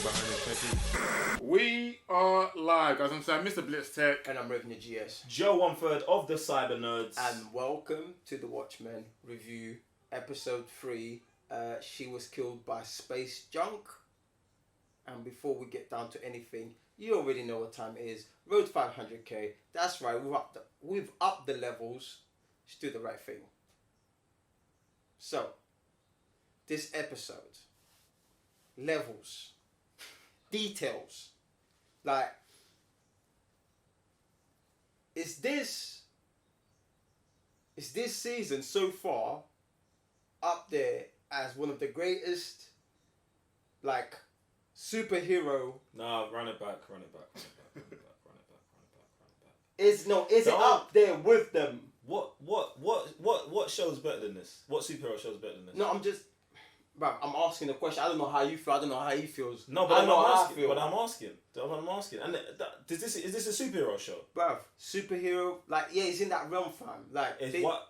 behind the techie. We are live, guys. I'm Sam, Mr. Blitz Tech. And I'm Revenue GS. Joe 1/3 of the Cyber Nerds. And welcome to the Watchmen review, episode 3. She was killed by space junk. And before we get down to anything, you already know what time it is. Road 500k. That's right, we've upped the levels. Let's do the right thing. So, this episode, levels, details, like, is this season so far up there as one of the greatest, like, superhero? Nah, run it back. Is it up there with them? What show's better than this? What superhero show's better than this? No, I'm asking the question. I don't know how you feel. I don't know how he feels. No, but I know how I feel. But I'm asking. And is this a superhero show? Bruv, superhero, like, yeah, he's in that realm, fam. Like,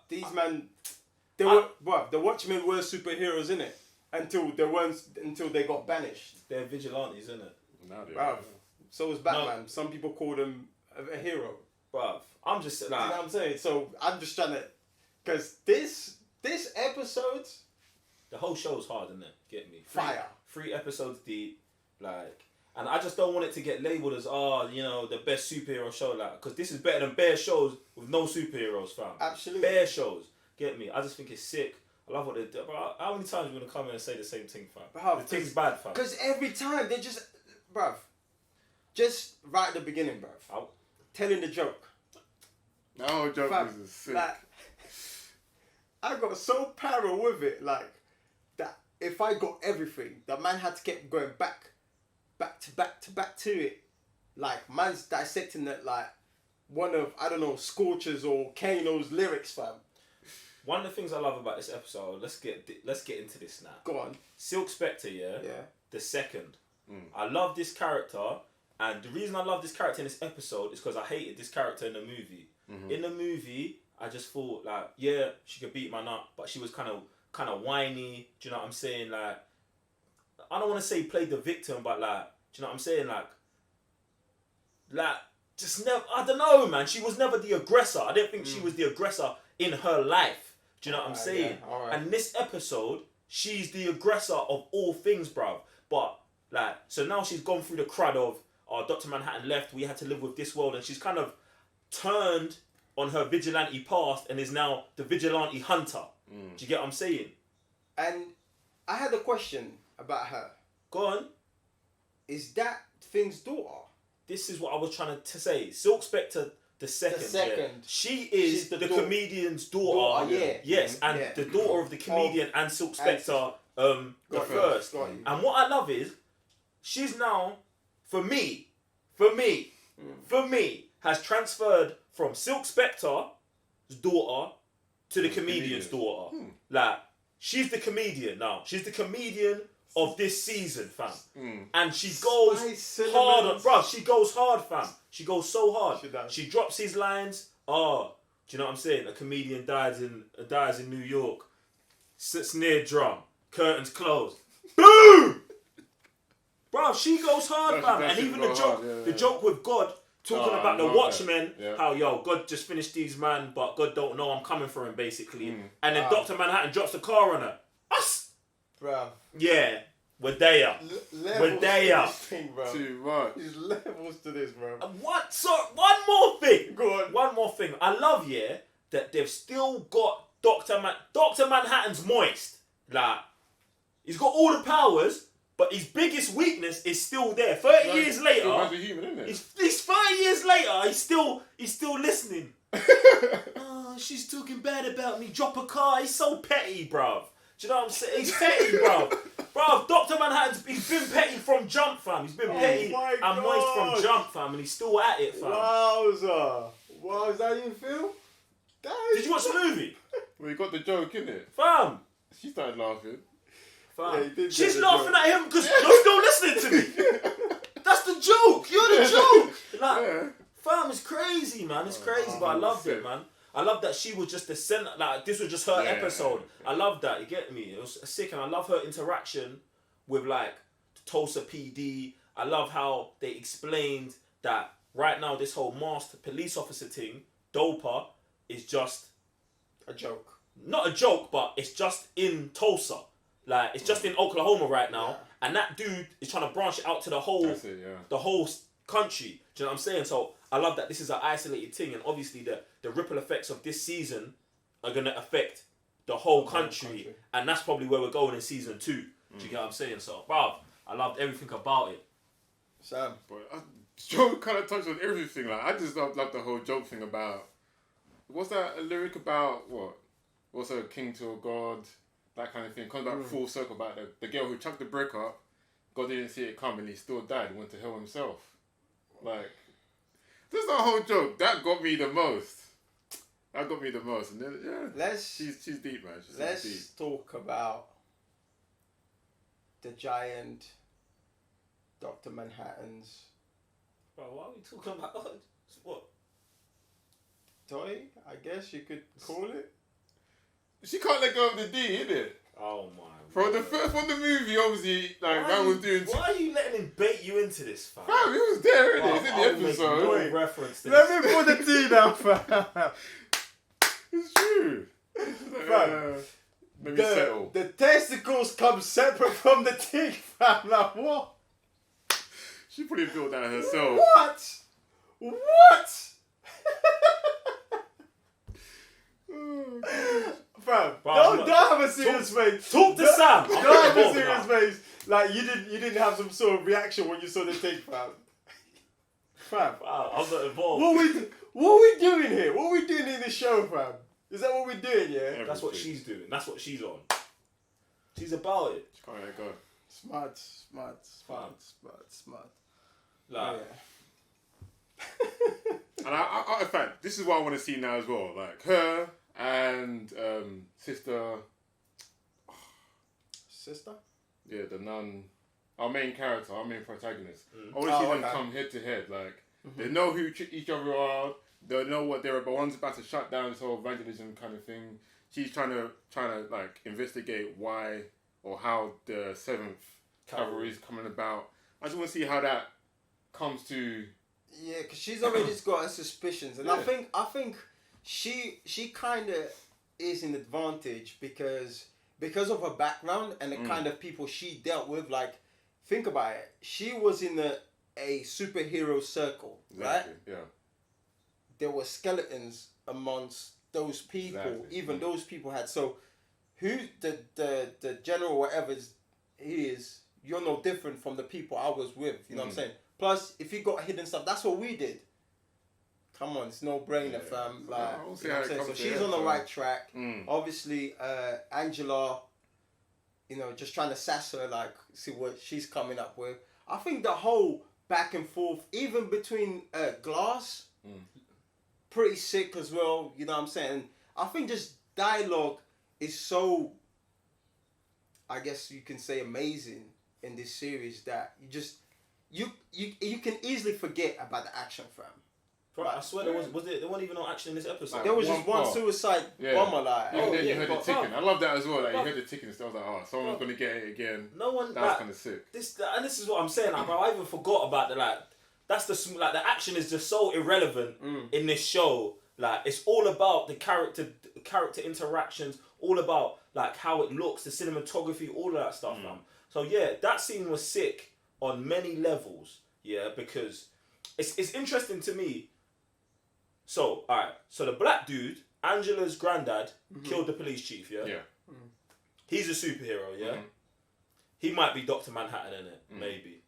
these men, the Watchmen were superheroes, innit? Until they got banished. They're vigilantes, innit? Bruv, so was Batman. No. Some people called him a hero. Bruv, I'm just like, you know what I'm saying? So I'm just trying to, because this episode, the whole show's hard, isn't it? Get me? Fire. 3 episodes deep, like, and I just don't want it to get labelled as, the best superhero show, like, because this is better than bare shows with no superheroes, fam. Absolutely. Bare shows, get me? I just think it's sick. I love what they do. But how many times are you going to come in and say the same thing, fam? Bruv, the thing's bad, fam. Because every time they just right at the beginning, bruv. Telling the joke. No joke is sick. Like, I got so paranoid with it, like, that if I got everything, the man had to keep going back to it. Like, man's dissecting it like one of, I don't know, Scorcher's or Kano's lyrics, fam. One of the things I love about this episode, let's get into this now. Go on. Silk Spectre, yeah? The second. I love this character, and the reason I love this character in this episode is because I hated this character in the movie. Mm-hmm. In the movie, I just thought, like, yeah, she could beat man up, but she was kind of whiny. Do you know what I'm saying? Like, I don't want to say played the victim, but, like, do you know what I'm saying? Like, just never. I don't know, man. She was never the aggressor. I didn't think she was the aggressor in her life. Do you know what I'm saying? Yeah, all right. And this episode, she's the aggressor of all things, bruv. But, like, so now she's gone through the crud of, Dr. Manhattan left, we had to live with this world, and she's kind of turned on her vigilante past and is now the vigilante hunter. Do you get what I'm saying? And I had a question about her. Go on. Is that Thing's daughter? This is what I was trying to say. Silk Spectre the second. Yeah. She's the comedian's daughter. Yeah. Yes, and the daughter of the comedian and Silk Spectre the first. And what I love is, she's now, for me, has transferred from Silk Spectre's daughter to the comedian's daughter. Like, she's the comedian now. She's the comedian of this season, fam. And she goes hard, bro. She goes hard, fam. She goes so hard. She drops his lines. Do you know what I'm saying? A comedian dies in New York. Snare drum. Curtains closed. Boom! Bro, she goes hard, fam. And even the joke with God talking about the Watchmen, how, God just finished these man, but God don't know I'm coming for him, basically. And then Dr. Manhattan drops the car on her. Us! Bro. Yeah. We're there. We're there. Too much. There's levels to this, bro. What? So, one more thing. Go on. One more thing. I love, that they've still got Dr. Manhattan's moist. Like, he's got all the powers, but his biggest weakness is still there. 30 years later. He's a human, isn't it? He's 30 years later, he's still listening. She's talking bad about me. Drop a car. He's so petty, bruv. Do you know what I'm saying? He's petty, bruv. Bruv, Dr. Manhattan's he's been petty from jump, fam. He's been petty and moist from jump, fam. And he's still at it, fam. Wowza. Wow, is that how you feel? Did you watch the movie? Well, you got the joke, innit? Fam. She started laughing. Fam. Yeah, she's laughing at him because you're still listening to me. That's the joke. You're the joke. Like, fam, it's crazy, man. It's crazy, but I loved it, man. I love that she was just the center. Like, this was just her episode. I love that. You get me? It was sick, and I love her interaction with, like, Tulsa PD. I love how they explained that right now this whole masked police officer thing, Dopa, is just a joke. Not a joke, but it's just in Tulsa. Like, it's just in Oklahoma right now, and that dude is trying to branch it out to the whole country. Do you know what I'm saying? So I love that this is an isolated thing, and obviously the ripple effects of this season are gonna affect the whole country, and that's probably where we're going in season 2. Do you get what I'm saying? So, bruv, I loved everything about it. Sam, but Joe kind of touched on everything. Like, I just love the whole joke thing about. What's that a lyric about? What? What's a king to a god? That kind of thing. Comes back full circle about the girl who chucked the brick up. God didn't see it come and he still died and went to hell himself. Like, just that whole joke. That got me the most. And then, she's deep, man. Let's talk about the giant Dr. Manhattans. Bro, why are we talking about what? Toy, I guess you could call it. She can't let go of the D, innit? Oh my. From the first one, the movie, obviously, like, man was doing. Why are you letting him bait you into this, fam? Fam, he was there, innit? It's in the episode. No reference to Let me put the D down, fam. It's true. Fam. Maybe settle. The testicles come separate from the dick, fam. Like, what? She probably built that herself. What? Fam, don't have a serious face. Talk to Sam. Don't have a serious face. Like you didn't have some sort of reaction when you saw the thing, fam. Fam, I'm not involved. What are we doing here? What are we doing in this show, fam? Is that what we're doing? Yeah. Everything. That's what she's doing. That's what she's on. She's about it. She can't let go. Smart. Like. And I, in fact, this is what I want to see now as well. Like her and sister. Yeah, the nun. Our main character, our main protagonist. I want to see them come head to head. Like they know who each other are. They know what they're about. One's about to shut down this whole evangelism kind of thing. She's trying to like investigate why or how the 7th Cavalry is coming about. I just want to see how that comes to. Yeah, because she's already got her suspicions, and I think she kind of is an advantage because of her background and the kind of people she dealt with. Like, think about it. She was in a superhero circle, right? Yeah. There were skeletons amongst those people. Even those people had. So, who the general, whatever he is, you're no different from the people I was with. You know what I'm saying? Plus, if you got hidden stuff, that's what we did. Come on, it's no brainer, fam. Like, you know what I'm saying? So she's on the right track. Obviously, Angela, just trying to sass her, like, see what she's coming up with. I think the whole back and forth, even between Glass, pretty sick as well. You know what I'm saying? I think just dialogue is so, I guess you can say, amazing in this series that you just. You can easily forget about the action, fam. Bro, I swear there wasn't even no action in this episode. There was just one suicide bomber, like. And then you heard the ticking. I love that as well. Like you heard the ticking, and I was like, someone's gonna get it again. No one. That's kind of sick. This is what I'm saying, like, bro. I even forgot about the action is just so irrelevant in this show. Like, it's all about the character interactions, all about like how it looks, the cinematography, all of that stuff, man. So yeah, that scene was sick on many levels, because it's interesting to me. So, alright, so the black dude, Angela's granddad, killed the police chief, He's a superhero, He might be Dr. Manhattan, innit? Maybe.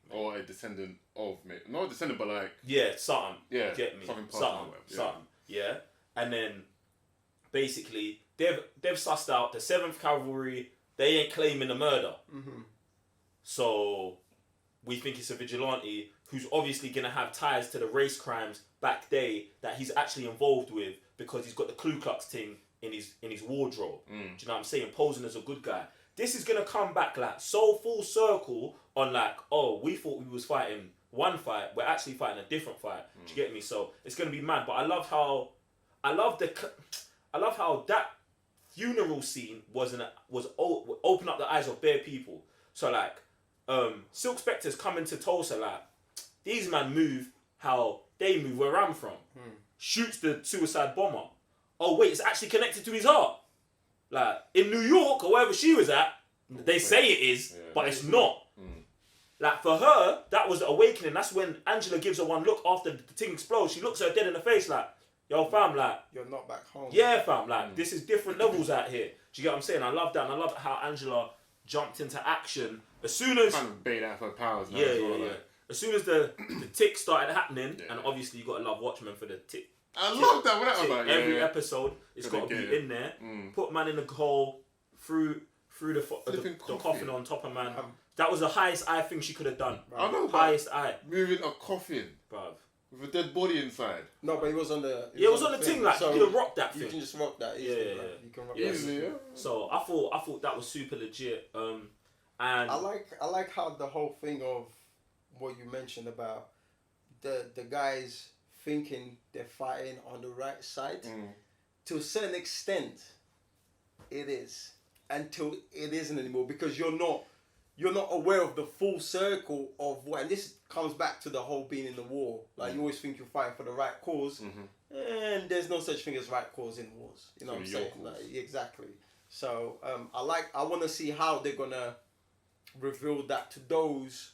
Or a descendant of, not a descendant, but like... Yeah, something. Yeah, get me? Something. Yeah. And then, basically, they've sussed out the 7th Cavalry, they ain't claiming the murder. So we think it's a vigilante who's obviously going to have ties to the race crimes back day that he's actually involved with because he's got the Ku Klux thing in his wardrobe. Do you know what I'm saying? Posing as a good guy. This is going to come back like so full circle on like, oh, we thought we was fighting one fight. We're actually fighting a different fight. Do you get me? So it's going to be mad. But I love how that funeral scene was open up the eyes of bare people. So like, Silk Spectre's coming to Tulsa like, these man move how they move where I'm from. Shoots the suicide bomber. Oh wait, it's actually connected to his heart. Like in New York or wherever she was at, they say it is, but it's not. Like for her, that was the awakening. That's when Angela gives her one look after the thing explodes. She looks her dead in the face like, yo fam, like, you're not back home. Yeah fam, like this is different levels out here. Do you get what I'm saying? I love that, and I love how Angela jumped into action as soon as kind of bait out her powers now yeah, as well. yeah. Like. As soon as the tick started happening, and obviously you got to love Watchmen for the tick. I love that. What that was like. Every episode, it's got to be in there. Put man in the hole through the coffin on top of man. That was the highest eye thing she could have done. I know, highest eye. Moving a coffin, bruv, with a dead body inside. No, but he was on the. It was on the thing. Like, so you could have rocked that thing. You can just rock that. Easily, yeah. You can rock easily, that. yeah. So I thought that was super legit. And I like how the whole thing of what you mentioned about the guys thinking they're fighting on the right side. To a certain extent, it is, until it isn't anymore, because you're not aware of the full circle of what, and this comes back to the whole being in the war. Like you always think you're fighting for the right cause, and there's no such thing as right cause in wars. You know what I'm saying? Like, exactly. So I want to see how they're gonna reveal that to those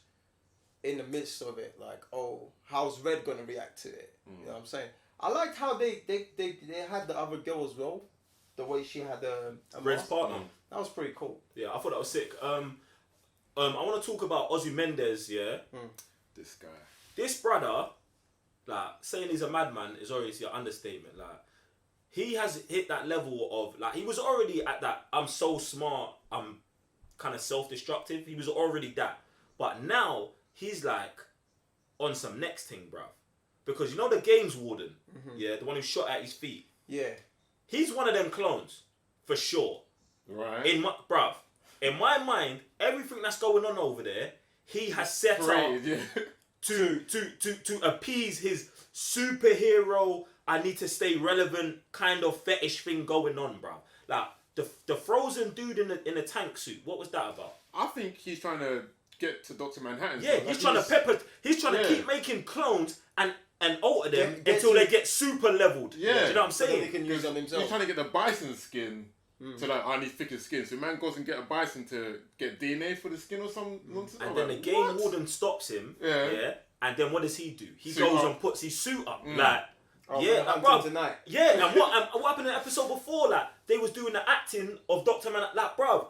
in the midst of it. Like, oh, how's Red gonna react to it? You know what I'm saying? I liked how they had the other girl as well. The way she had a Red's partner. That was pretty cool. Yeah, I thought that was sick. I want to talk about Ozzy Mendez. Yeah, this guy, this brother, like saying he's a madman is obviously an understatement. Like he has hit that level of like he was already at that. I'm so smart. I'm kind of self-destructive. He was already that, but now he's like on some next thing, bruv. Because you know the games warden, yeah, the one who shot at his feet. Yeah, he's one of them clones for sure. Right. In my mind, everything that's going on over there, he has set up to appease his superhero. I need to stay relevant kind of fetish thing going on, bruv. Like the frozen dude in the tank suit. What was that about? I think he's trying to get to Dr. Manhattan. Yeah, he's trying to keep making clones and alter them until they get super leveled. Yeah. Do you know what I'm saying? So he can use on himself. He's trying to get the bison skin to like, I need thicker skin. So man goes and get a bison to get DNA for the skin or some nonsense. And then the game warden stops him. Yeah. And then what does he do? He goes and puts his suit up. Like, bro. Tonight. Yeah, and what happened in the episode before? Like, they was doing the acting of Dr. Man. Like, bro,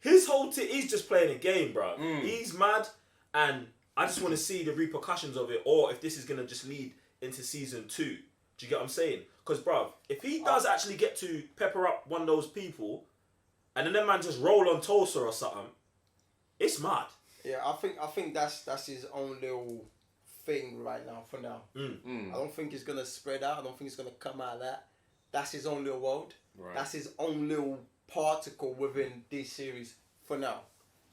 his whole he's just playing a game, bro. He's mad, and I just want to see the repercussions of it, or if this is going to just lead into season 2. Do you get what I'm saying? Because, bruv, if he does actually get to pepper up one of those people, and then that man just roll on Tulsa or something, it's mad. Yeah, I think that's his own little thing right now, for now. I don't think it's going to spread out. I don't think it's going to come out of that. That's his own little world. Right. That's his own little particle within this series for now,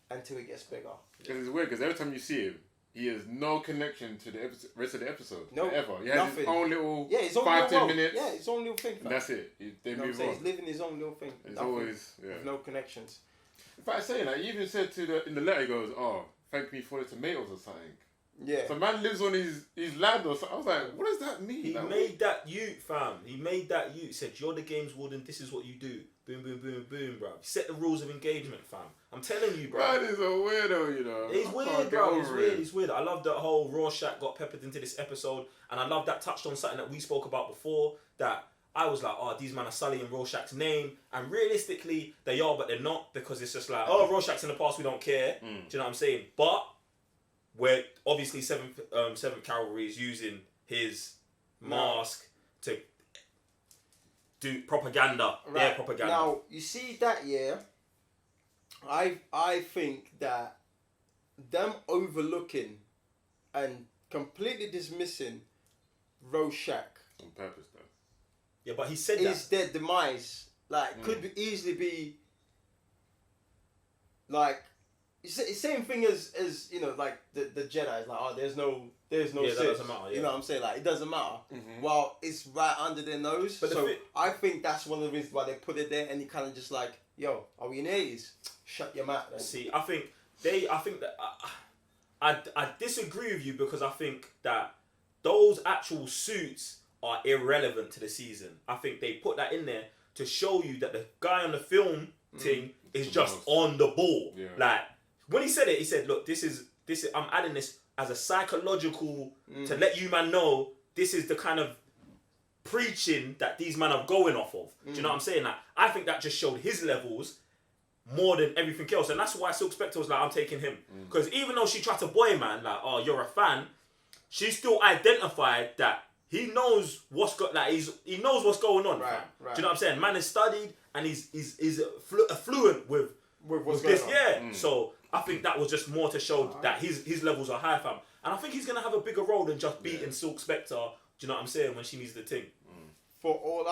until it gets bigger. Because it's weird, because every time you see him, he has no connection to the rest of the episode. No, ever. He has his own little his own 5-10 minutes. Yeah, his own little thing. And that's it. They move on. He's living his own little thing. It's always with no connections. In fact, saying that, he even said in the letter, he goes, "Oh, thank me for the tomatoes or something." Yeah. So man lives on his land or something. I was like, what does that mean? He made that ute, fam. He made that ute. He said, you're the games warden. This is what you do. Boom, boom, boom, boom, bro. He set the rules of engagement, fam. I'm telling you, bro. Man is a weirdo, you know. He's weird, bro. He's weird. I love that whole Rorschach got peppered into this episode. And I love that touched on something that we spoke about before. That I was like, oh, these men are sullying Rorschach's name. And realistically, they are, but they're not. Because it's just like, oh, Rorschach's in the past, we don't care. Do you know what I'm saying? But where obviously 7th Cavalry is using his mask to do propaganda. Right. Yeah, propaganda. Now, you see that, I think that them overlooking and completely dismissing Rorschach on purpose, though. Yeah, but he said is their demise. Like, could easily be like, it's the same thing as you know, like the Jedi is like, oh, there's no Sith. That doesn't matter. Yeah. You know what I'm saying? Like, it doesn't matter. Well, it's right under their nose. But so I think that's one of the reasons why they put it there, and you kind of just like, yo, are we in the 80s? Shut your mouth. Then. See, I think I think that I disagree with you because I think that those actual suits are irrelevant to the season. I think they put that in there to show you that the guy on the film thing is just on the ball. Yeah. Like when he said it, he said, "Look, this is I'm adding this as a psychological to let you man know this is the kind of preaching that these men are going off of." Do you know what I'm saying? Like, I think that just showed his levels more than everything else, and that's why Silk Spectre was like, "I'm taking him," because even though she tried to boy man, like, "Oh, you're a fan," she still identified that he knows what's got, like, he knows what's going on. Right. Do you know what I'm saying? Man is studied and he's fluent with what's this. going on. Yeah. So I think that was just more to show that his levels are high, fam. And I think he's gonna have a bigger role than just beating Silk Spectre. Do you know what I'm saying? When she needs the thing. For all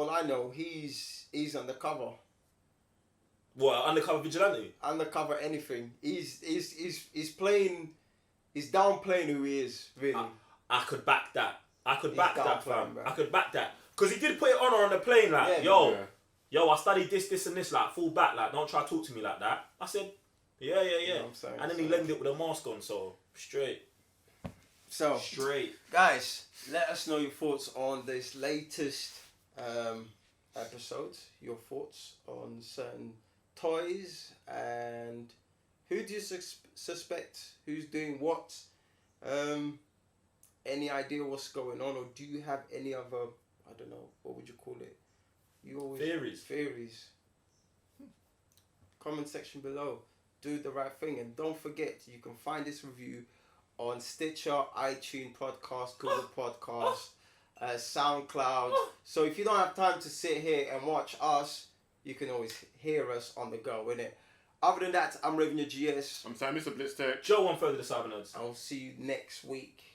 I know, he's undercover. What, undercover vigilante? Undercover anything. He's playing. He's downplaying who he is. Really. I could back that. I could back that, fam. bro. I could back that because he did put it on her on the plane, like, yo, I studied this and this, like, fall back, like, don't try to talk to me like that. I said, yeah. You know what I'm saying? And then he lended it with a mask on, so straight. Guys, let us know your thoughts on this latest episode. Your thoughts on certain toys and who do you suspect who's doing what? Any idea what's going on, or do you have any other, I don't know, what would you call it? You always theories. Comment section below. Do the right thing, and don't forget you can find this review on Stitcher, iTunes Podcast, Google Podcast, SoundCloud. So if you don't have time to sit here and watch us, you can always hear us on the go, innit? Other than that, I'm Revenue GS. I'm Sam, Mr. Blitztech. Joe one further the Cybernerds. I'll see you next week.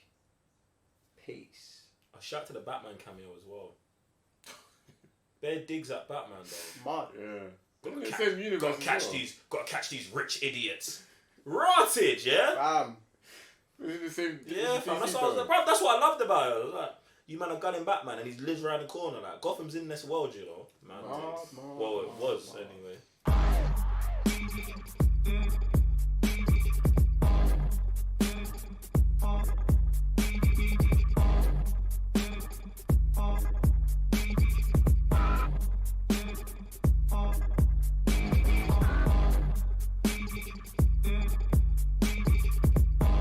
Peace. A shout to the Batman cameo as well. Bare digs at Batman though. Mad. Yeah. Gotta catch these rich idiots. Rotted, yeah? Bam. The same, Yeah, fam. That's what I loved about it. I was like, you man have gun in Batman and he lives around the corner. Like, Gotham's in this world, you know. Man, well, it was anyway.